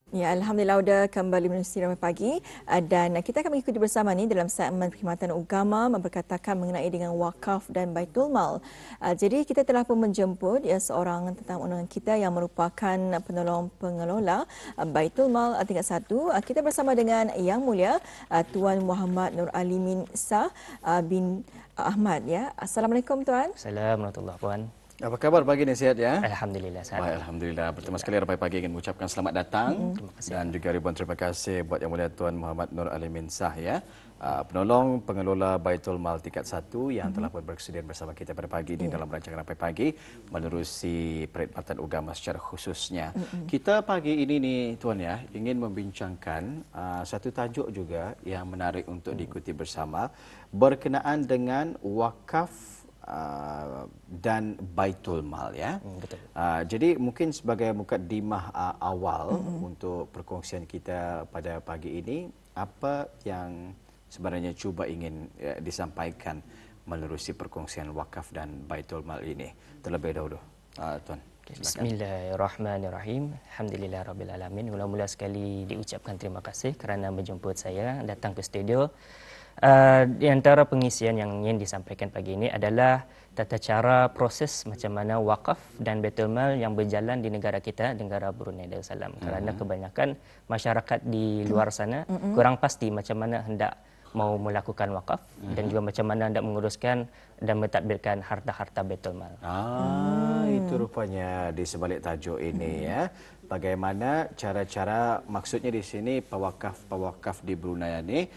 Ya, Alhamdulillah sudah kembali menerusi Ramai Pagi dan kita akan mengikuti bersama ni dalam segmen Perkhidmatan Agama memperkatakan mengenai dengan wakaf dan Baitul Mal. Jadi kita telah pun menjemput seorang tetamu undangan kita yang merupakan penolong pengelola Baitul Mal tingkat 1. Kita bersama dengan Yang Mulia Tuan Muhammad Nur Alimin Sah bin Ahmad ya. Assalamualaikum tuan. Assalamualaikum warahmatullahi wabarakatuh. Apa khabar pagi ni, sihat ya? Alhamdulillah sehat. Baik, Alhamdulillah. Pertama sekali Ramai Pagi ingin mengucapkan selamat datang dan juga ribuan terima kasih buat Yang Mulia Tuan Muhammad Nur Alimin Sah ya. Penolong pengelola Baitul Mal tingkat 1 yang telah pun bersedia bersama kita pada pagi ini dalam rancangan Ramai Pagi menerusi perkhidmatan agama secara khususnya. Kita pagi ini nih tuan ya ingin membincangkan satu tajuk juga yang menarik untuk diikuti bersama berkenaan dengan wakaf dan Baitul Mal ya. Betul. Jadi mungkin sebagai mukadimah awal untuk perkongsian kita pada pagi ini, apa yang sebenarnya cuba ingin disampaikan menerusi perkongsian wakaf dan Baitul Mal ini terlebih dahulu. Tuan, silakan. Bismillahirrahmanirrahim. Alhamdulillahirabbil alamin. Mula-mula sekali diucapkan terima kasih kerana menjemput saya datang ke studio. Di antara pengisian yang ingin disampaikan pagi ini adalah tata cara proses macam mana wakaf dan Baitul Mal yang berjalan di negara kita, negara Brunei Darussalam. Kerana kebanyakan masyarakat di luar sana kurang pasti macam mana hendak mau melakukan wakaf dan juga macam mana hendak menguruskan dan mentadbirkan harta-harta Baitul Mal. Itu rupanya di sebalik tajuk ini ya. Bagaimana cara-cara, maksudnya di sini pewakaf di Brunei ini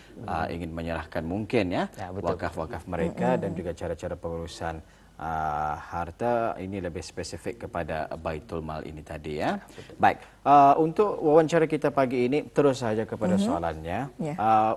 ingin menyerahkan mungkin ya, wakaf-wakaf mereka dan juga cara-cara pengurusan harta ini lebih spesifik kepada Baitul Mal ini tadi ya. Baik, untuk wawancara kita pagi ini terus saja kepada soalannya.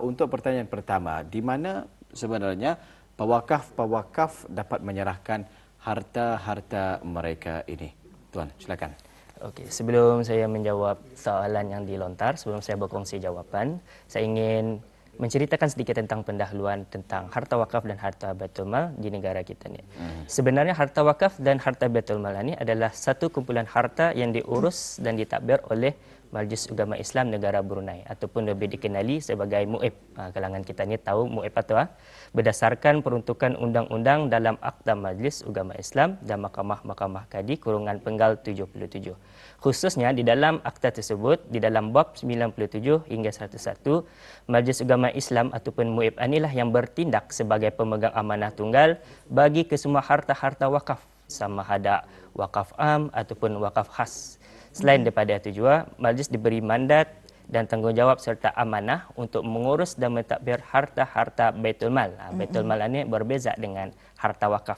Untuk pertanyaan pertama, di mana sebenarnya pewakaf dapat menyerahkan harta-harta mereka ini? Tuan, silakan. Okey, sebelum saya menjawab soalan yang dilontar, sebelum saya berkongsi jawapan, saya ingin menceritakan sedikit tentang pendahuluan tentang harta wakaf dan harta Baitul Mal di negara kita ni. Sebenarnya harta wakaf dan harta Baitul Mal ini adalah satu kumpulan harta yang diurus dan ditadbir oleh Majlis Ugama Islam Negara Brunei ataupun lebih dikenali sebagai MUIB. Kalangan kita ni tahu MUIB apa? Berdasarkan peruntukan undang-undang dalam Akta Majlis Ugama Islam dan Mahkamah Kadi Kurungan Penggal 77. Khususnya di dalam akta tersebut, di dalam bab 97 hingga 101, Majlis Ugama Islam ataupun MUIB inilah yang bertindak sebagai pemegang amanah tunggal bagi kesemua harta-harta wakaf, sama ada wakaf am ataupun wakaf khas. Selain daripada itu juga, majlis diberi mandat dan tanggungjawab serta amanah untuk mengurus dan mentadbir harta-harta Baitul Mal. Baitul Mal ini berbeza dengan harta wakaf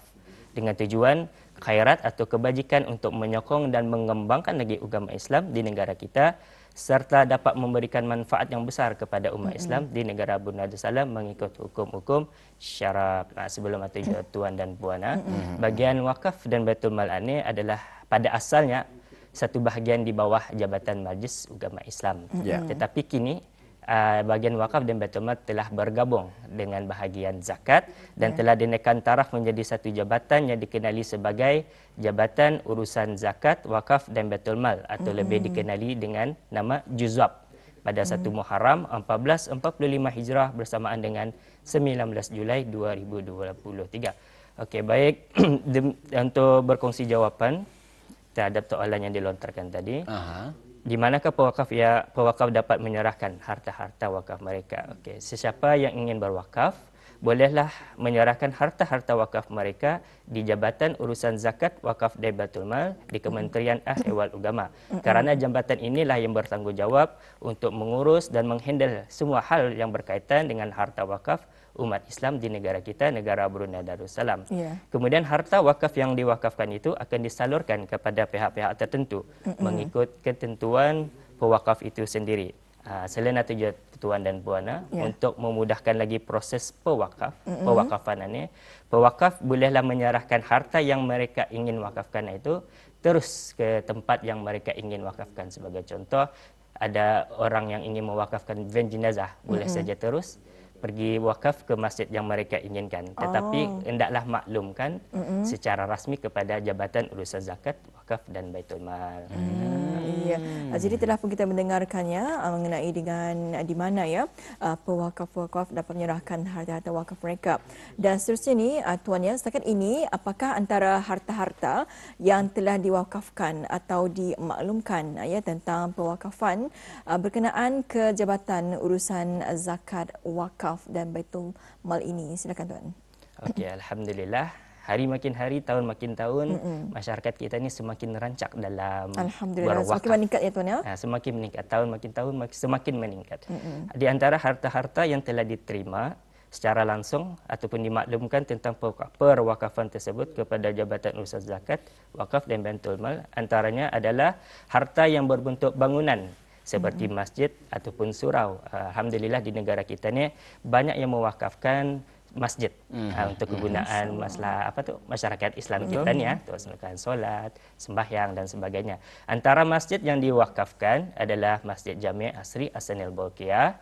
dengan tujuan khairat atau kebajikan untuk menyokong dan mengembangkan lagi agama Islam di negara kita serta dapat memberikan manfaat yang besar kepada umat Islam di negara Brunei Darussalam mengikut hukum-hukum syarak. Sebelum itu tuan dan puan, bagian wakaf dan Baitul Mal ini adalah pada asalnya satu bahagian di bawah Jabatan Majlis Ugama Islam. Tetapi kini bahagian wakaf dan Baitul Mal telah bergabung dengan bahagian zakat dan telah dinaikkan taraf menjadi satu jabatan yang dikenali sebagai Jabatan Urusan Zakat, Wakaf dan Baitul Mal atau lebih dikenali dengan nama Juzab pada 1 Muharram 1445 Hijrah bersamaan dengan 19 Julai 2023. Okey, baik. Untuk berkongsi jawapan terhadap soalan yang dilontarkan tadi. Di manakah pewakaf dapat menyerahkan harta-harta wakaf mereka? Okey, sesiapa yang ingin berwakaf bolehlah menyerahkan harta-harta wakaf mereka di Jabatan Urusan Zakat, Wakaf dan Baitul Mal di Kementerian Ahwal Agama. Kerana jabatan inilah yang bertanggungjawab untuk mengurus dan menghandle semua hal yang berkaitan dengan harta wakaf umat Islam di negara kita, negara Brunei Darussalam. Kemudian harta wakaf yang diwakafkan itu akan disalurkan kepada pihak-pihak tertentu mengikut ketentuan pewakaf itu sendiri. Selain itu tuan dan puan, untuk memudahkan lagi proses pewakafan ini, pewakaf bolehlah menyerahkan harta yang mereka ingin wakafkan itu terus ke tempat yang mereka ingin wakafkan. Sebagai contoh, ada orang yang ingin mewakafkan van jenazah, boleh saja terus pergi wakaf ke masjid yang mereka inginkan. Tetapi hendaklah maklumkan secara rasmi kepada Jabatan Urusan Zakat, Wakaf dan Baitul Mal. Iya. Jadi telah pun kita mendengarkannya mengenai dengan di mana ya pewakaf-wakaf dapat menyerahkan harta-harta wakaf mereka. Dan seterusnya ni Tuan ya, setakat ini apakah antara harta-harta yang telah diwakafkan atau dimaklumkan ya tentang pewakafan berkenaan ke Jabatan Urusan Zakat, Wakaf dan Baitul Mal ini? Silakan Tuan. Okey, alhamdulillah. Hari makin hari, tahun makin tahun, masyarakat kita ni semakin rancak dalam Alhamdulillah, berwakaf. semakin meningkat ya Tuan ya. Semakin meningkat, tahun makin tahun semakin meningkat. Di antara harta-harta yang telah diterima secara langsung ataupun dimaklumkan tentang perwakafan tersebut kepada Jabatan Urusan Zakat, Wakaf dan Baitul Mal, antaranya adalah harta yang berbentuk bangunan seperti masjid ataupun surau. Alhamdulillah di negara kita ni banyak yang mewakafkan masjid untuk kegunaan masalah masyarakat Islam kita ni ya, untuk melakukan solat, sembahyang dan sebagainya. Antara masjid yang diwakafkan adalah Masjid Jami' Asri Ahsanil Bolkiah,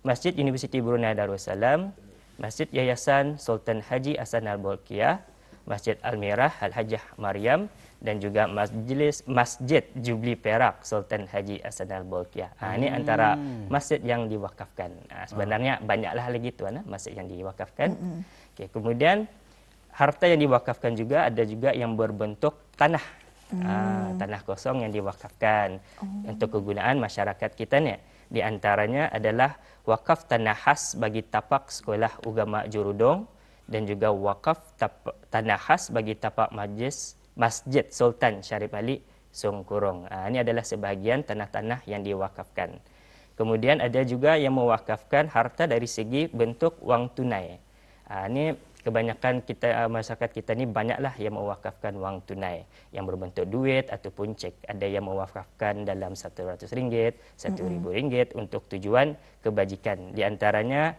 Masjid Universiti Brunei Darussalam, Masjid Yayasan Sultan Haji Ahsanal Bolkiah, Masjid Al-Mirah Al-Hajjah Maryam dan juga Masjid Jubli Perak Sultan Haji Ahsanal Bolkiah. Ini antara masjid yang diwakafkan. Sebenarnya banyaklah lagi Tuan masjid yang diwakafkan. Okay, kemudian harta yang diwakafkan juga ada juga yang berbentuk tanah. Tanah kosong yang diwakafkan untuk kegunaan masyarakat kita ni. Di antaranya adalah wakaf tanah khas bagi tapak sekolah agama Jurudong dan juga wakaf tanah khas bagi tapak Masjid Sultan Syarif Ali Songkurong. Ini adalah sebahagian tanah-tanah yang diwakafkan. Kemudian ada juga yang mewakafkan harta dari segi bentuk wang tunai. Ini kebanyakan kita masyarakat kita ni banyaklah yang mewakafkan wang tunai yang berbentuk duit ataupun cek. Ada yang mewakafkan dalam RM100, RM1,000 untuk tujuan kebajikan. Di antaranya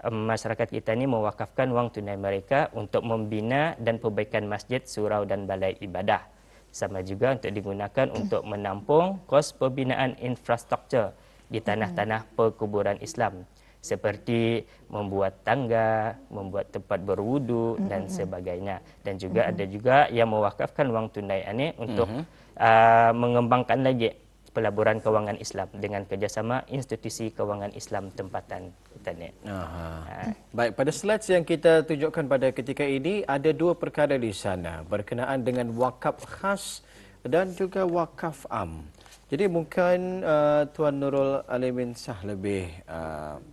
masyarakat kita ni mewakafkan wang tunai mereka untuk membina dan perbaikan masjid, surau dan balai ibadah. Sama juga untuk digunakan untuk menampung kos pembinaan infrastruktur di tanah-tanah perkuburan Islam seperti membuat tangga, membuat tempat berwudu dan sebagainya. Dan juga ada juga yang mewakafkan wang tunai ini untuk mengembangkan lagi pelaburan kewangan Islam dengan kerjasama institusi kewangan Islam tempatan kita ni. Baik, pada slide yang kita tunjukkan pada ketika ini ada dua perkara di sana berkenaan dengan wakaf khas dan juga wakaf am. Jadi mungkin Tuan Nurul Alimin Shah lebih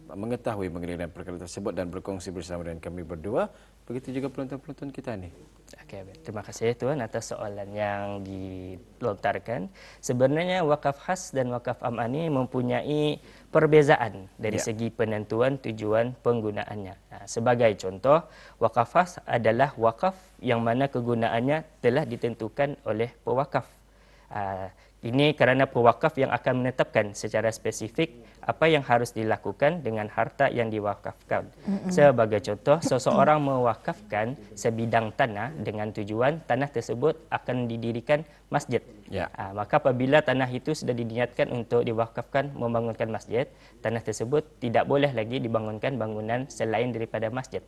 mengetahui mengenai perkara tersebut dan berkongsi bersama dengan kami berdua. Begitu juga penonton-penonton kita ni. Okey, terima kasih Tuan atas soalan yang dilontarkan. Sebenarnya wakaf khas dan wakaf am ini mempunyai perbezaan dari segi penentuan tujuan penggunaannya. Sebagai contoh, wakaf khas adalah wakaf yang mana kegunaannya telah ditentukan oleh pewakaf. Ini kerana pewakaf yang akan menetapkan secara spesifik apa yang harus dilakukan dengan harta yang diwakafkan. Sebagai contoh, seseorang mewakafkan sebidang tanah dengan tujuan tanah tersebut akan didirikan masjid. Maka apabila tanah itu sudah diniatkan untuk diwakafkan membangunkan masjid, tanah tersebut tidak boleh lagi dibangunkan bangunan selain daripada masjid.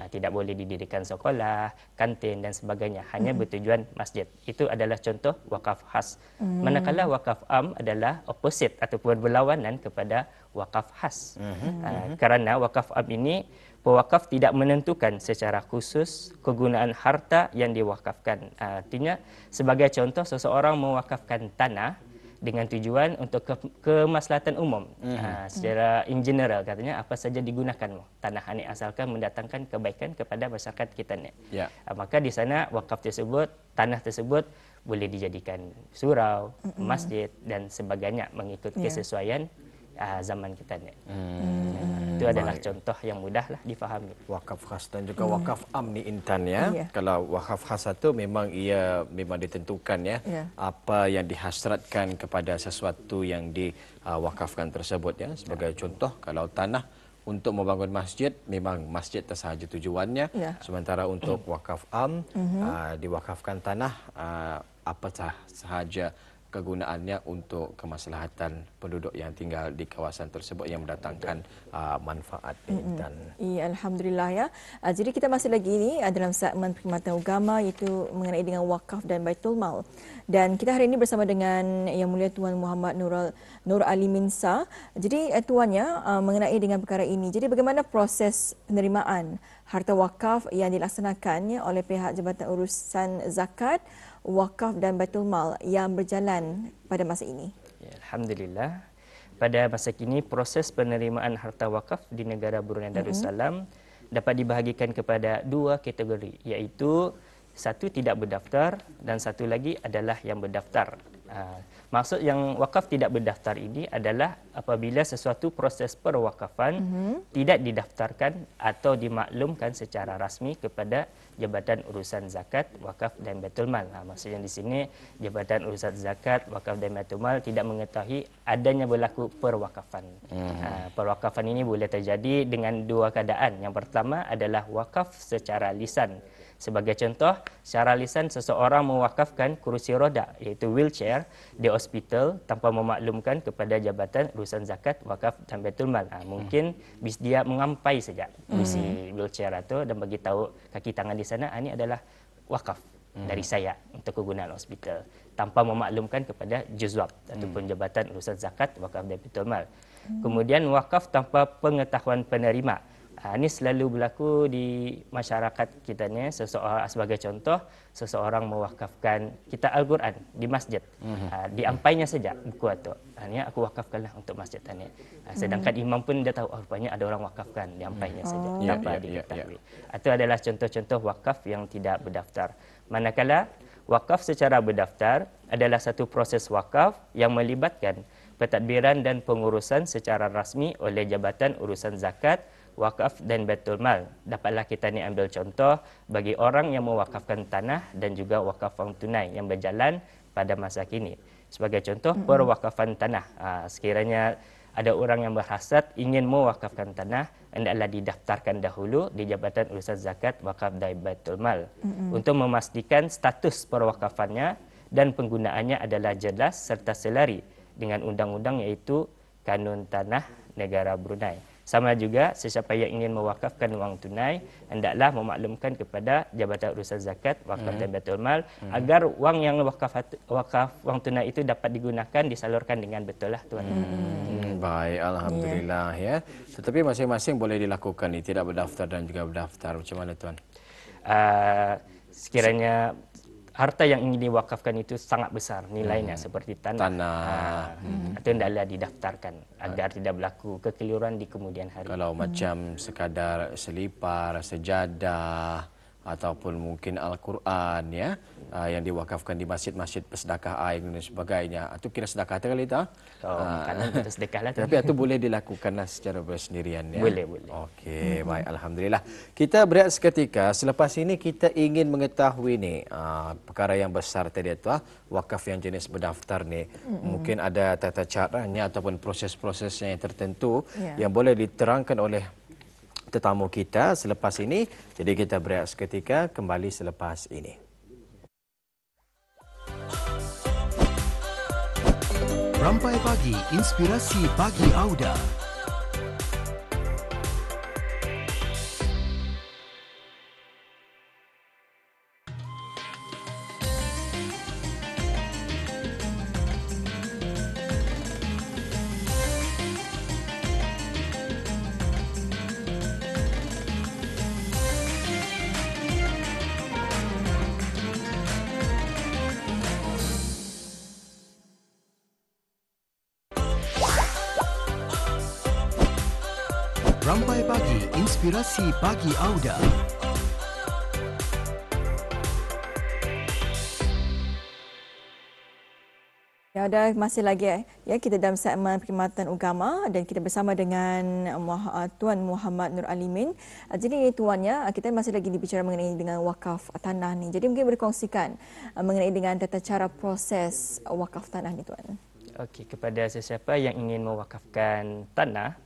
Tidak boleh didirikan sekolah, kantin dan sebagainya. Hanya bertujuan masjid. Itu adalah contoh wakaf khas. Manakala wakaf am adalah opposite ataupun berlawanan kepada wakaf khas. Kerana wakaf am ini pewakaf tidak menentukan secara khusus kegunaan harta yang diwakafkan. Artinya sebagai contoh seseorang mewakafkan tanah dengan tujuan untuk kemaslahatan umum. Secara in general katanya apa saja digunakan tanah ini asalkan mendatangkan kebaikan kepada masyarakat kita ni. Maka di sana wakaf tersebut, tanah tersebut boleh dijadikan surau, masjid dan sebagainya mengikut kesesuaian zaman kita ni. Itu adalah contoh yang mudahlah difahami. Wakaf khas dan juga wakaf am ni Intan ya. Kalau wakaf khas itu memang ia memang ditentukan ya. Apa yang dihasratkan kepada sesuatu yang diwakafkan tersebut ya. Sebagai contoh kalau tanah untuk membangun masjid memang masjid tersahaja tujuannya. Sementara untuk wakaf am diwakafkan tanah apa sahaja kegunaannya untuk kemaslahatan penduduk yang tinggal di kawasan tersebut yang mendatangkan manfaat. Dan Ya, Alhamdulillah ya. Jadi kita masih lagi ini dalam segmen perkhidmatan agama iaitu mengenai dengan wakaf dan Baitul Mal. Dan kita hari ini bersama dengan Yang Mulia Tuan Muhammad Nur Alimin Sa. Jadi tuannya mengenai dengan perkara ini. Jadi bagaimana proses penerimaan harta wakaf yang dilaksanakan oleh pihak Jabatan Urusan Zakat, Wakaf dan Baitul Mal yang berjalan pada masa ini? Ya, Alhamdulillah. Pada masa kini, proses penerimaan harta wakaf di negara Brunei Darussalam dapat dibahagikan kepada dua kategori, iaitu satu tidak berdaftar dan satu lagi adalah yang berdaftar. Maksud yang wakaf tidak berdaftar ini adalah apabila sesuatu proses perwakafan tidak didaftarkan atau dimaklumkan secara rasmi kepada Jabatan Urusan Zakat, Wakaf dan Baitul Mal. Maksudnya di sini Jabatan Urusan Zakat, Wakaf dan Baitul Mal tidak mengetahui adanya berlaku perwakafan. Perwakafan ini boleh terjadi dengan dua keadaan. Yang pertama adalah wakaf secara lisan. Sebagai contoh, secara lisan seseorang mewakafkan kerusi roda iaitu wheelchair di hospital tanpa memaklumkan kepada Jabatan Urusan Zakat, Wakaf dan Baitul Mal. Mungkin bis dia mengampai saja kerusi wheelchair itu dan bagi tahu kaki tangan di sana ini adalah wakaf dari saya untuk kegunaan hospital tanpa memaklumkan kepada Juzwab ataupun Jabatan Urusan Zakat, Wakaf dan Baitul Mal. Kemudian wakaf tanpa pengetahuan penerima. Ini selalu berlaku di masyarakat kita ni. Seseorang, sebagai contoh, seseorang mewakafkan kitab Al-Quran di masjid. Diampainya saja buku itu. Ini aku wakafkanlah untuk masjid ini. Sedangkan imam pun dia tahu, rupanya ada orang wakafkan. Diampainya saja tanpa diketahui. Itu adalah contoh-contoh wakaf yang tidak berdaftar. Manakala wakaf secara berdaftar adalah satu proses wakaf yang melibatkan pentadbiran dan pengurusan secara rasmi oleh Jabatan Urusan Zakat, Wakaf dan Baitul Mal. Dapatlah kita ni ambil contoh bagi orang yang mewakafkan tanah dan juga wakaf wang tunai yang berjalan pada masa kini. Sebagai contoh, perwakafan tanah. Sekiranya ada orang yang berhasrat ingin mewakafkan tanah, hendaklah didaftarkan dahulu di Jabatan Urusan Zakat, Wakaf dan Baitul Mal untuk memastikan status perwakafannya dan penggunaannya adalah jelas serta selari dengan undang-undang iaitu Kanun Tanah Negara Brunei. Sama juga sesiapa yang ingin mewakafkan wang tunai hendaklah memaklumkan kepada Jabatan Urusan Zakat, Wakaf dan Baitul Mal agar wang yang wakaf wang tunai itu dapat digunakan disalurkan dengan betul lah tuan. Baik, alhamdulillah ya. Tetapi masing-masing boleh dilakukan ni, tidak berdaftar dan juga berdaftar. Macam mana tuan? Sekiranya harta yang ingin diwakafkan itu sangat besar nilainya seperti tanah. Itu hendaklah didaftarkan agar tidak berlaku kekeliruan di kemudian hari. Kalau macam sekadar selipar, sejadah ataupun mungkin Al-Quran ya, yang diwakafkan di masjid-masjid bersedekah air dan sebagainya, itu kira sedekah kali tak? Kanan kita sedekahlah. Tapi itu boleh dilakukanlah secara bersendirian ya. Boleh. Okey, baik, alhamdulillah. Kita berehat seketika. Selepas ini kita ingin mengetahui ni perkara yang besar tadi itu, wakaf yang jenis berdaftar ni. Mungkin ada tata caranya ataupun proses-prosesnya yang tertentu yang boleh diterangkan oleh tetamu kita selepas ini. Jadi kita berehat seketika, kembali selepas ini. Rampai Pagi, inspirasi pagi Auda. Rampai Pagi, inspirasi pagi Auda. Ya, ada masih lagi ya kita dalam segmen perkhidmatan agama dan kita bersama dengan Tuan Muhammad Nur Alimin. Jadi tuannya kita masih lagi berbicara mengenai dengan wakaf tanah ni. Jadi mungkin berkongsikan mengenai dengan tata cara proses wakaf tanah ni tuan. Okey, kepada sesiapa yang ingin mewakafkan tanah,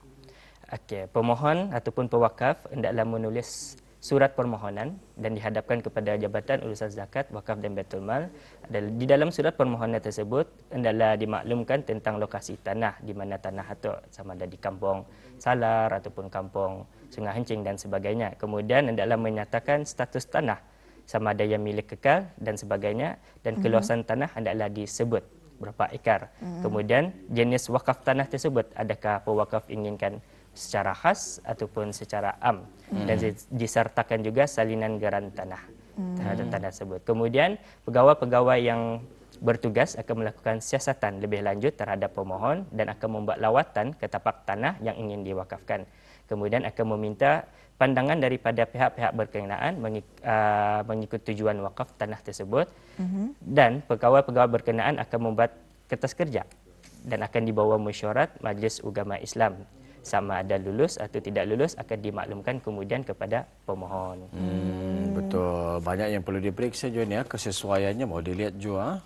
pemohon ataupun pewakaf hendaklah menulis surat permohonan dan dihadapkan kepada Jabatan Urusan Zakat, Wakaf dan Baitul Mal. Di dalam surat permohonan tersebut hendaklah dimaklumkan tentang lokasi tanah, di mana tanah itu sama ada di kampung Salar ataupun kampung Sungai Hencing dan sebagainya. Kemudian hendaklah menyatakan status tanah, sama ada yang milik kekal dan sebagainya, dan keluasan tanah hendaklah disebut berapa ekar. Kemudian jenis wakaf tanah tersebut, adakah pewakaf inginkan secara khas ataupun secara am, dan disertakan juga salinan geran tanah terhadap tanah tersebut. Kemudian pegawai-pegawai yang bertugas akan melakukan siasatan lebih lanjut terhadap pemohon dan akan membuat lawatan ke tapak tanah yang ingin diwakafkan. Kemudian akan meminta pandangan daripada pihak-pihak berkenaan mengikut tujuan wakaf tanah tersebut, dan pegawai-pegawai berkenaan akan membuat kertas kerja dan akan dibawa mesyuarat Majlis Ugama Islam. Sama ada lulus atau tidak lulus akan dimaklumkan kemudian kepada pemohon. Betul. Banyak yang perlu diperiksa John ya, kesesuaiannya mau dilihat juga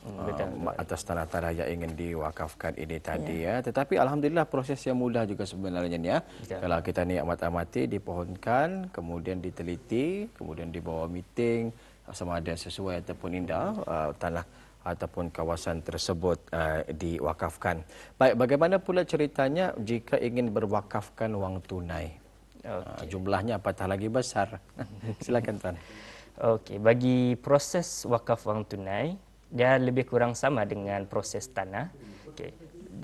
atas tanah-tanah yang ingin diwakafkan ini tadi ya. Tetapi alhamdulillah proses yang mudah juga sebenarnya ya. Kalau kita ni amati dipohonkan, kemudian diteliti, kemudian dibawa meeting sama ada sesuai ataupun indah tanah ataupun kawasan tersebut diwakafkan. Baik, bagaimana pula ceritanya jika ingin berwakafkan wang tunai? Jumlahnya apatah lagi besar. Silakan Tuan. Okey, bagi proses wakaf wang tunai, dia lebih kurang sama dengan proses tanah. Okey.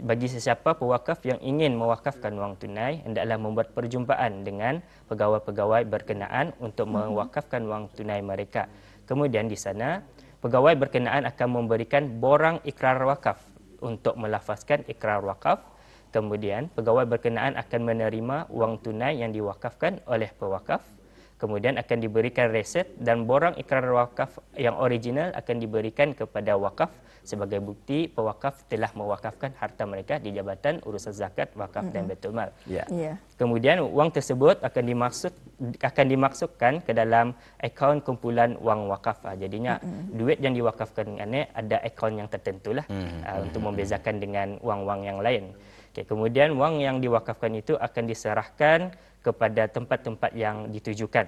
Bagi sesiapa pewakaf yang ingin mewakafkan wang tunai, hendaklah membuat perjumpaan dengan pegawai-pegawai berkenaan untuk mewakafkan wang tunai mereka. Kemudian di sana pegawai berkenaan akan memberikan borang ikrar wakaf untuk melafazkan ikrar wakaf. Kemudian pegawai berkenaan akan menerima wang tunai yang diwakafkan oleh pewakaf. Kemudian akan diberikan reset dan borang ikrar wakaf yang original akan diberikan kepada wakaf sebagai bukti pewakaf telah mewakafkan harta mereka di Jabatan Urusan Zakat, Wakaf dan Baitul Mal. Kemudian wang tersebut akan dimasukkan ke dalam akaun kumpulan wang wakaf. Jadinya duit yang diwakafkan ini ada akaun yang tertentulah untuk membezakan dengan wang-wang yang lain. Okay, kemudian wang yang diwakafkan itu akan diserahkan kepada tempat-tempat yang ditujukan.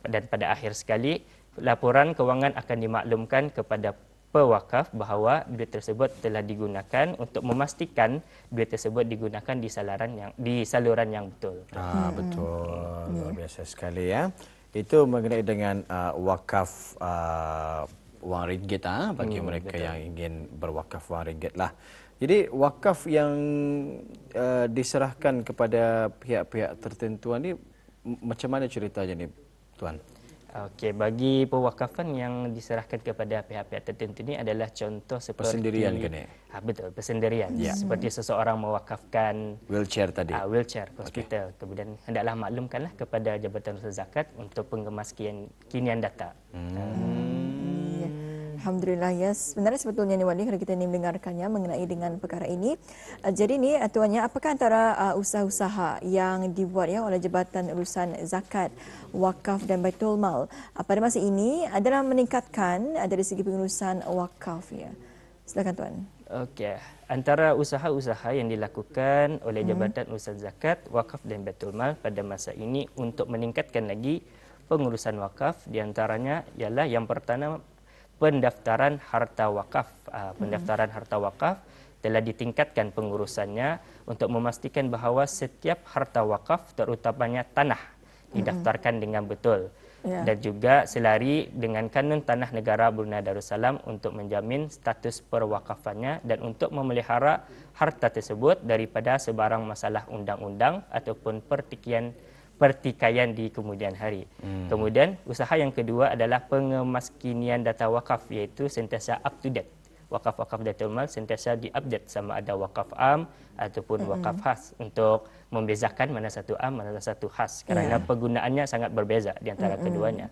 Dan pada akhir sekali, laporan kewangan akan dimaklumkan kepada pewakaf bahawa duit tersebut telah digunakan untuk memastikan duit tersebut digunakan di saluran yang betul. Betul. Luar biasa sekali ya. Itu mengenai dengan wakaf wang ringgit bagi mereka yang ingin berwakaf wang ringgit lah. Jadi wakaf yang diserahkan kepada pihak-pihak tertentu ni macam mana ceritanya ni Tuan? Okey, bagi pewakafan yang diserahkan kepada pihak-pihak tertentu ini adalah contoh seperti persendirian kan ni? Betul, persendirian. Seperti seseorang mewakafkan wheelchair tadi. Wheelchair hospital. Kemudian hendaklah maklumkanlah kepada Jabatan Urusan Zakat untuk pengemaskinian data. Alhamdulillah, ya. Sebenarnya sebetulnya ni Wali, kalau kita ni mendengarkannya mengenai dengan perkara ini. Jadi ni tuannya, apakah antara usaha-usaha yang dibuat ya oleh Jabatan Urusan Zakat, Wakaf dan Baitul Mal pada masa ini adalah meningkatkan dari segi pengurusan wakaf ya. Silakan Tuan. Okey, antara usaha-usaha yang dilakukan oleh Jabatan Urusan Zakat, Wakaf dan Baitul Mal pada masa ini untuk meningkatkan lagi pengurusan wakaf, di antaranya ialah yang pertama pendaftaran harta wakaf. Pendaftaran harta wakaf telah ditingkatkan pengurusannya untuk memastikan bahawa setiap harta wakaf, terutamanya tanah, didaftarkan dengan betul. Dan juga selari dengan kanun tanah negara Brunei Darussalam untuk menjamin status perwakafannya dan untuk memelihara harta tersebut daripada sebarang masalah undang-undang ataupun pertikaian di kemudian hari. Kemudian usaha yang kedua adalah pengemaskinian data wakaf, iaitu sentiasa up to date. Wakaf-wakaf Baitul Mal sentiasa diupdate sama ada wakaf am ataupun wakaf khas untuk membezakan mana satu am, mana satu khas kerana penggunaannya sangat berbeza di antara keduanya.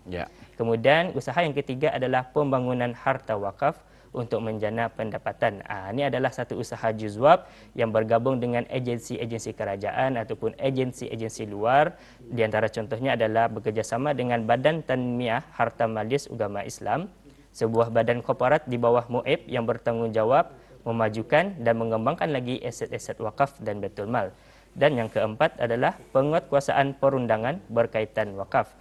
Kemudian usaha yang ketiga adalah pembangunan harta wakaf untuk menjana pendapatan. Ini adalah satu usaha juzwab yang bergabung dengan agensi-agensi kerajaan ataupun agensi-agensi luar. Di antara contohnya adalah bekerjasama dengan Badan Tanmiah Harta Majlis Ugama Islam, sebuah badan korporat di bawah MUIB yang bertanggungjawab memajukan dan mengembangkan lagi aset-aset wakaf dan Baitul Mal. Dan yang keempat adalah penguatkuasaan perundangan berkaitan wakaf.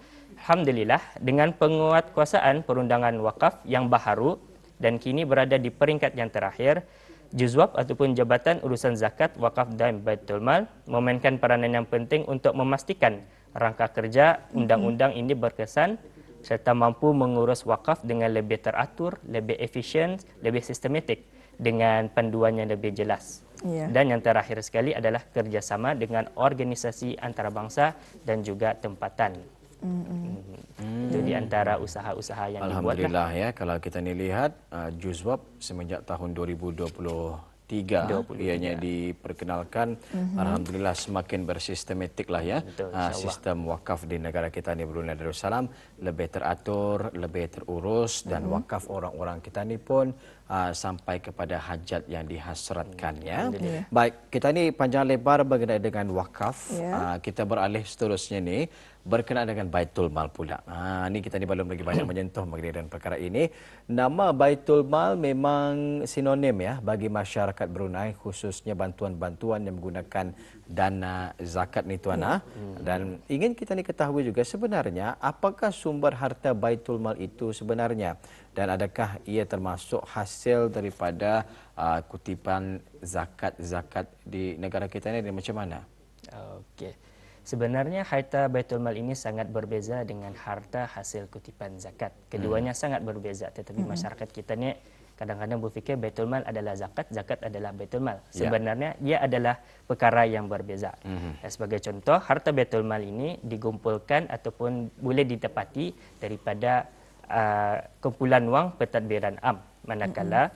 Alhamdulillah, dengan penguatkuasaan perundangan wakaf yang baharu dan kini berada di peringkat yang terakhir, Juzwab ataupun Jabatan Urusan Zakat, Wakaf dan Baitul Mal memainkan peranan yang penting untuk memastikan rangka kerja undang-undang ini berkesan serta mampu mengurus wakaf dengan lebih teratur, lebih efisien, lebih sistematik dengan panduan yang lebih jelas. Dan yang terakhir sekali adalah kerjasama dengan organisasi antarabangsa dan juga tempatan. Itu di antara usaha-usaha yang dibuat. Alhamdulillah ya, kalau kita ni lihat Juzwab semenjak tahun 2023 ianya diperkenalkan, alhamdulillah semakin bersistematik lah ya. Betul, Sistem wakaf di negara kita ni Brunei Darussalam lebih teratur, lebih terurus dan wakaf orang-orang kita ni pun sampai kepada hajat yang dihasratkan ya. Baik, kita ni panjang lebar berkenaan dengan wakaf. Kita beralih seterusnya ni berkenaan dengan Baitul Mal pula. Ni kita ni belum lagi banyak menyentuh mengenai perkara ini. Nama Baitul Mal memang sinonim ya bagi masyarakat Brunei, khususnya bantuan-bantuan yang menggunakan dana zakat ni tuan. Dan ingin kita ni ketahui juga sebenarnya apakah sumber harta Baitul Mal itu sebenarnya, dan adakah ia termasuk hasil daripada kutipan zakat-zakat di negara kita ni, dan macam mana? Okey. Sebenarnya harta Baitul Mal ini sangat berbeza dengan harta hasil kutipan zakat. Keduanya sangat berbeza, tetapi masyarakat kita ni kadang-kadang berfikir Baitul Mal adalah zakat, zakat adalah Baitul Mal. Sebenarnya dia adalah perkara yang berbeza. Sebagai contoh, harta Baitul Mal ini digumpulkan ataupun boleh ditepati daripada kumpulan wang pentadbiran am, manakala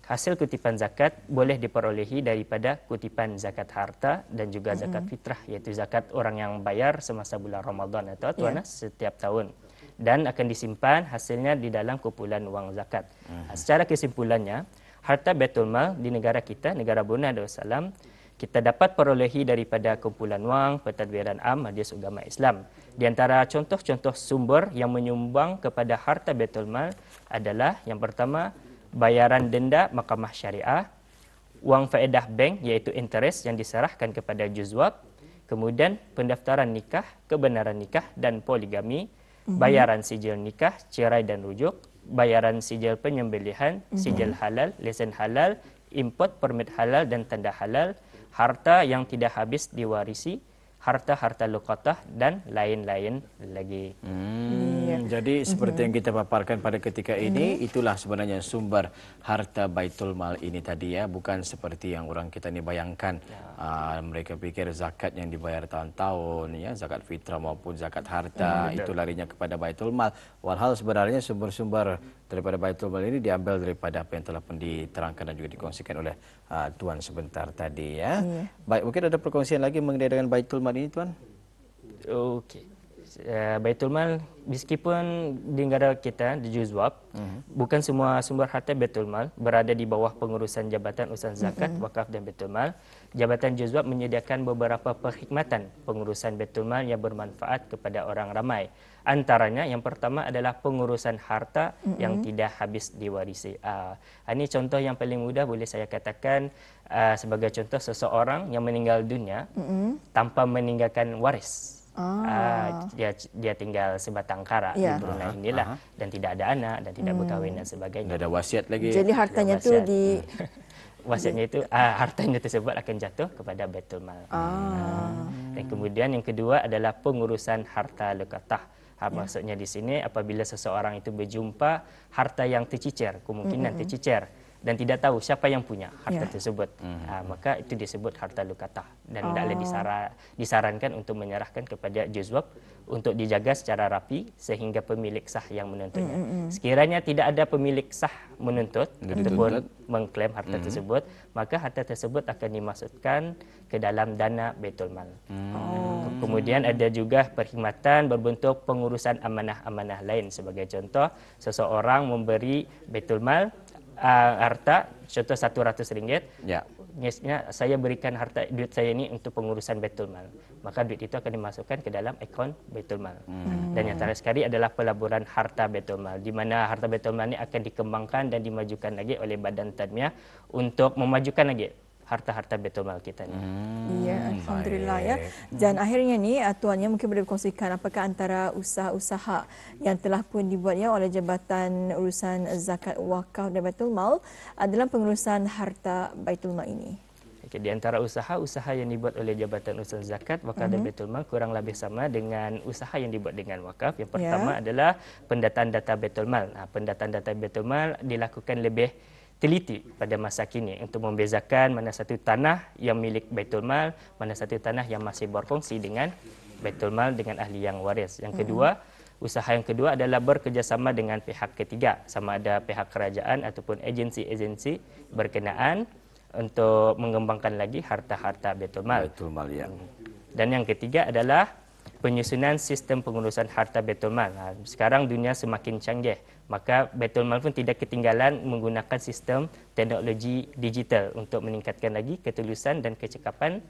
hasil kutipan zakat boleh diperolehi daripada kutipan zakat harta dan juga zakat fitrah, iaitu zakat orang yang bayar semasa bulan Ramadan atau tuan setiap tahun, dan akan disimpan hasilnya di dalam kumpulan wang zakat. Secara kesimpulannya, harta Baitul Mal di negara kita, negara Brunei Darussalam, kita dapat perolehi daripada kumpulan wang pentadbiran am Majlis Ugama Islam. Di antara contoh-contoh sumber yang menyumbang kepada harta Baitul Mal adalah yang pertama, bayaran denda Mahkamah Syariah, wang faedah bank iaitu interest yang diserahkan kepada Juzwab, kemudian pendaftaran nikah, kebenaran nikah dan poligami, bayaran sijil nikah, cerai dan rujuk, bayaran sijil penyembelihan, sijil halal, lesen halal, import permit halal dan tanda halal, harta yang tidak habis diwarisi, harta-harta luqatah dan lain-lain lagi. Jadi seperti yang kita paparkan pada ketika ini, itulah sebenarnya sumber harta Baitul Mal ini tadi ya, bukan seperti yang orang kita ni bayangkan. Mereka fikir zakat yang dibayar tahun-tahun ya, zakat fitrah maupun zakat harta itu larinya kepada Baitul Mal. Walhal sebenarnya sumber-sumber daripada Baitul Mal ini diambil daripada apa yang telah pun diterangkan dan juga dikongsikan oleh tuan sebentar tadi ya. Baik, mungkin ada perkongsian lagi mengenai dengan Baitul Mal ini tuan? Okey. Baitul Mal meskipun di negara kita di Juzwab, bukan semua sumber harta Baitul Mal berada di bawah pengurusan Jabatan Urusan Zakat, Wakaf dan Baitul Mal. Jabatan Juzwab menyediakan beberapa perkhidmatan pengurusan Baitul Mal yang bermanfaat kepada orang ramai. Antaranya yang pertama adalah pengurusan harta yang tidak habis diwarisi. Ini contoh yang paling mudah boleh saya katakan, sebagai contoh seseorang yang meninggal dunia tanpa meninggalkan waris. Dia tinggal sebatang kara di Brunei inilah, dan tidak ada anak dan tidak berkahwin dan sebagainya. Tidak ada wasiat lagi. Jadi hartanya tu di wasiatnya itu hartanya tersebut akan jatuh kepada Baitul Mal. Dan kemudian yang kedua adalah pengurusan harta luqatah. Maksudnya di sini apabila seseorang itu berjumpa harta yang tercicir, kemungkinan tercicir, dan tidak tahu siapa yang punya harta tersebut, maka itu disebut harta luqatah, dan hendaklah disarankan untuk menyerahkan kepada Juzwab untuk dijaga secara rapi sehingga pemilik sah yang menuntutnya. Sekiranya tidak ada pemilik sah menuntut ataupun mengklaim harta tersebut, maka harta tersebut akan dimasukkan ke dalam dana Baitul Mal. Kemudian ada juga perkhidmatan berbentuk pengurusan amanah-amanah lain. Sebagai contoh, seseorang memberi Baitul Mal harta, contoh RM100, saya berikan harta duit saya ini untuk pengurusan Baitul Mal, maka duit itu akan dimasukkan ke dalam akaun Baitul Mal. Dan yang terakhir sekali adalah pelaburan harta Baitul Mal, di mana harta Baitul Mal ini akan dikembangkan dan dimajukan lagi oleh Badan Tadmiyah untuk memajukan lagi harta-harta Baitul Mal kita ni. Ya, alhamdulillah ya. Dan akhirnya ni tuannya mungkin boleh berkongsikan apakah antara usaha-usaha yang telah pun dibuatnya oleh Jabatan Urusan Zakat Wakaf dan Baitul Mal dalam pengurusan harta Baitul Mal ini. Okay, di antara usaha-usaha yang dibuat oleh Jabatan Urusan Zakat, Wakaf dan Baitul Mal kurang lebih sama dengan usaha yang dibuat dengan wakaf. Yang pertama adalah pendataan data Baitul Mal. Pendataan data Baitul Mal dilakukan lebih teliti pada masa kini untuk membezakan mana satu tanah yang milik Baitul Mal, mana satu tanah yang masih berfungsi dengan Baitul Mal dengan ahli yang waris. Yang kedua, usaha yang kedua adalah bekerjasama dengan pihak ketiga, sama ada pihak kerajaan ataupun agensi-agensi berkenaan untuk mengembangkan lagi harta-harta Baitul Mal. Baitul Mal, ya. Dan yang ketiga adalah penyusunan sistem pengurusan harta Baitul Mal. Sekarang dunia semakin canggih, maka Baitul Mal pun tidak ketinggalan menggunakan sistem teknologi digital untuk meningkatkan lagi ketulusan dan kecekapan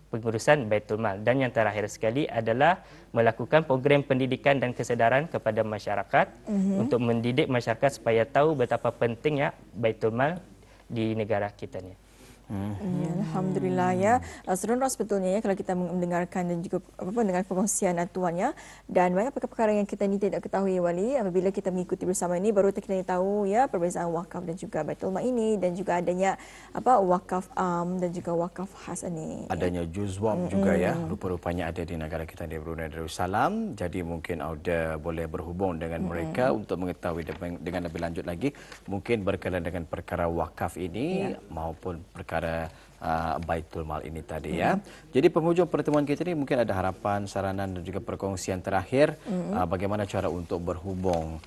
pengurusan Baitul Mal. Dan yang terakhir sekali adalah melakukan program pendidikan dan kesedaran kepada masyarakat untuk mendidik masyarakat supaya tahu betapa pentingnya Baitul Mal di negara kita ni. Ya, alhamdulillah ya. Seronok sebetulnya ya kalau kita mendengarkan dan juga dengan perkongsian tuannya, dan banyak perkara-perkara yang kita ni tidak ketahui Wali. Apabila kita mengikuti bersama ini baru kita tahu ya perbezaan wakaf dan juga Baitul Mal ini, dan juga adanya wakaf am dan juga wakaf khas ini. Adanya juzwab juga ya, rupa-rupanya ada di negara kita di Brunei Darussalam. Jadi mungkin Auda boleh berhubung dengan mereka untuk mengetahui dengan lebih lanjut lagi, mungkin berkaitan dengan perkara wakaf ini maupun perkara Baitul Mal ini tadi ya. Jadi penghujung pertemuan kita ini mungkin ada harapan, saranan dan juga perkongsian terakhir bagaimana cara untuk berhubung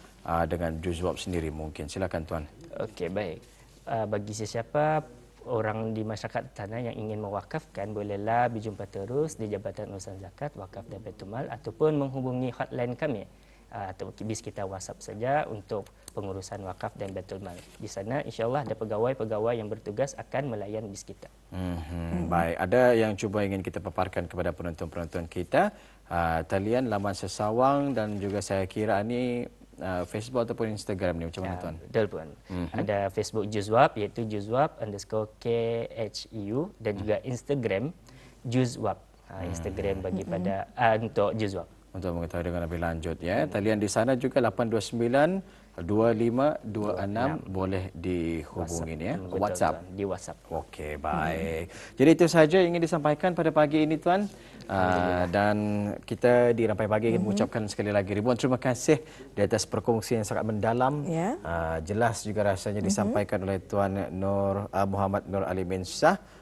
dengan juzwab sendiri mungkin. Silakan tuan. Okey, baik. Bagi sesiapa orang di masyarakat tanah yang ingin mewakafkan, bolehlah berjumpa terus di Jabatan Urusan Zakat, Wakaf dan Baitul Mal ataupun menghubungi hotline kami atau bis kita WhatsApp saja untuk pengurusan wakaf dan Baitul Mal. Di sana insya-Allah ada pegawai-pegawai yang bertugas akan melayan bis kita. Baik, ada yang cuba ingin kita paparkan kepada penonton-penonton kita, talian laman Sesawang dan juga saya kira ini Facebook ataupun Instagram ni macam mana tuan? Betul puan. Ada Facebook Juzwab iaitu Juzwab_KHEU dan juga Instagram Juzwab. Instagram bagi pada untuk Juzwab. Untuk mengetahui dengan lebih lanjut ya. Talian di sana juga 829 2526 boleh dihubungi ya. WhatsApp. Di WhatsApp. Okey, baik. Jadi itu sahaja yang ingin disampaikan pada pagi ini tuan. Dan kita di Rampai Pagi ingin mengucapkan sekali lagi ribuan terima kasih di atas perkongsian yang sangat mendalam. Jelas juga rasanya disampaikan oleh Tuan Muhammad Nur Alimin Shah.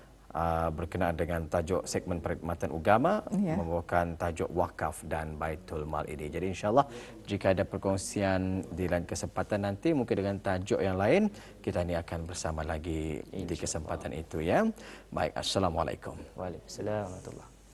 Berkenaan dengan tajuk segmen perkhidmatan agama membawakan tajuk wakaf dan Baitul Mal ini. Jadi insya-Allah jika ada perkongsian di lain kesempatan nanti mungkin dengan tajuk yang lain, kita ni akan bersama lagi di kesempatan itu ya. Baik, assalamualaikum. Waalaikumsalam warahmatullahi.